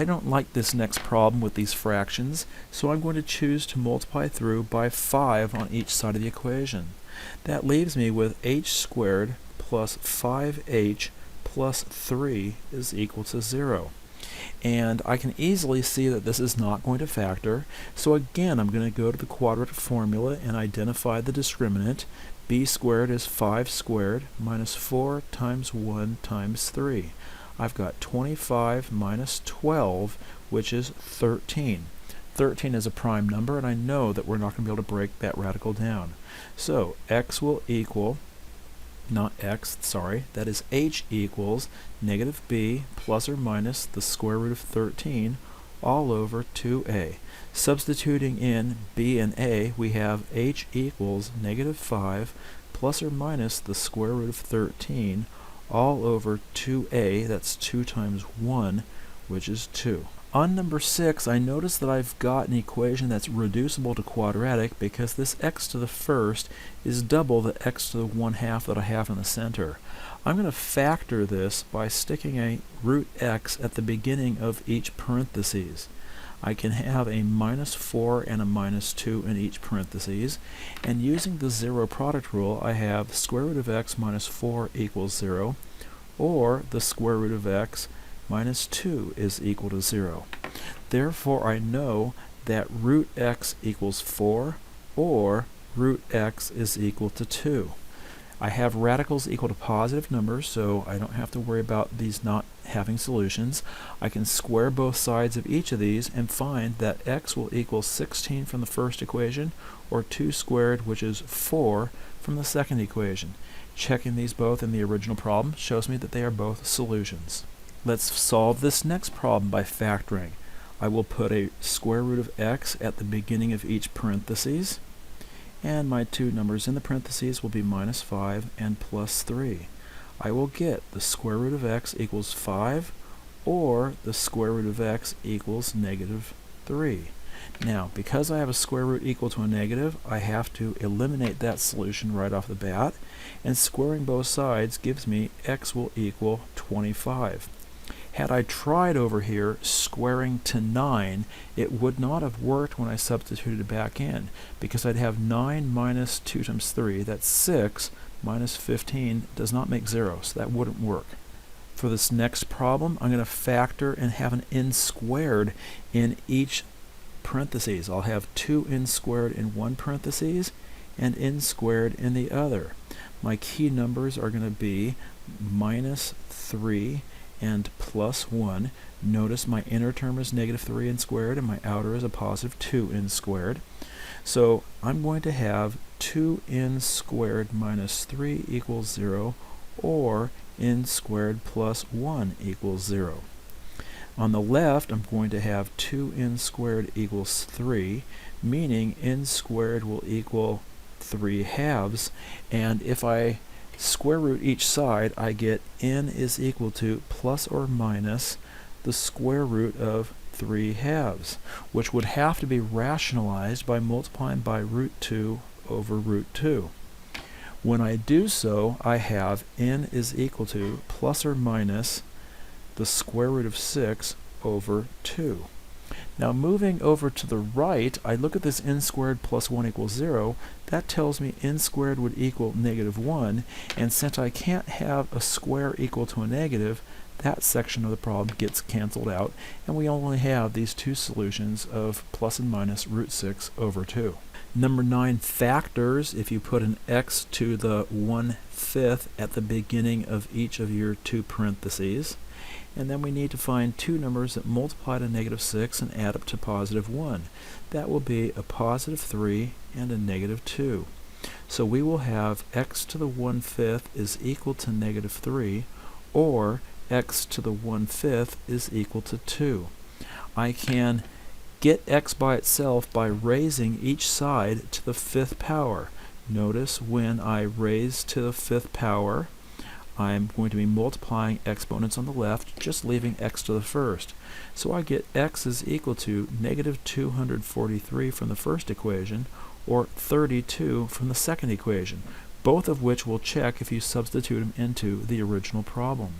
I don't like this next problem with these fractions, so I'm going to choose to multiply through by 5 on each side of the equation. That leaves me with h squared plus 5h plus 3 is equal to 0. And I can easily see that this is not going to factor, so again I'm going to go to the quadratic formula and identify the discriminant. B squared is 5 squared minus 4 times 1 times 3. I've got 25 minus 12, which is 13. 13 is a prime number, and I know that we're not going to be able to break that radical down. So x will equal, not x, sorry, that is h equals negative b plus or minus the square root of 13 all over 2a. Substituting in b and a, we have h equals negative 5 plus or minus the square root of 13 all over 2a, that's 2 times 1, which is 2. On number 6, I notice that I've got an equation that's reducible to quadratic because this x to the first is double the x to the 1/2 that I have in the center. I'm going to factor this by sticking a root x at the beginning of each parentheses. I can have a minus 4 and a minus 2 in each parentheses, and using the zero product rule, I have square root of x minus 4 equals 0, or the square root of x minus 2 is equal to 0. Therefore, I know that root x equals 4, or root x is equal to 2. I have radicals equal to positive numbers, so I don't have to worry about these not having solutions. I can square both sides of each of these and find that x will equal 16 from the first equation, or 2 squared, which is 4, from the second equation. Checking these both in the original problem shows me that they are both solutions. Let's solve this next problem by factoring. I will put a square root of x at the beginning of each parentheses, and my two numbers in the parentheses will be minus 5 and plus 3. I will get the square root of x equals 5, or the square root of x equals negative 3. Now, because I have a square root equal to a negative, I have to eliminate that solution right off the bat, and squaring both sides gives me x will equal 25. Had I tried over here squaring to 9, it would not have worked when I substituted it back in, because I'd have 9 minus 2 times 3, that's 6, minus 15 does not make 0, so that wouldn't work. For this next problem, I'm going to factor and have an n squared in each parentheses. I'll have 2n squared in one parentheses and n squared in the other. My key numbers are going to be minus 3 and plus 1. Notice my inner term is negative 3n squared and my outer is a positive 2n squared. So I'm going to have 2n squared minus 3 equals 0, or n squared plus 1 equals 0. On the left, I'm going to have 2n squared equals 3, meaning n squared will equal 3 halves, and if I square root each side, I get n is equal to plus or minus the square root of 3 halves, which would have to be rationalized by multiplying by root 2 over root 2. When I do so, I have n is equal to plus or minus the square root of 6 over 2. Now moving over to the right, I look at this n squared plus 1 equals 0. That tells me n squared would equal negative 1, and since I can't have a square equal to a negative, that section of the problem gets canceled out, and we only have these two solutions of plus and minus root 6 over 2. Number 9, factors. If you put an x to the 1/5 at the beginning of each of your two parentheses, and then we need to find two numbers that multiply to negative 6 and add up to positive 1. That will be a positive 3 and a negative 2. So we will have x to the 1/5 is equal to negative 3, or x to the 1/5 is equal to 2. I can get x by itself by raising each side to the 5th power. Notice when I raise to the 5th power, I'm going to be multiplying exponents on the left, just leaving x to the first. So I get x is equal to negative 243 from the first equation, or 32 from the second equation, both of which we'll check if you substitute them into the original problem.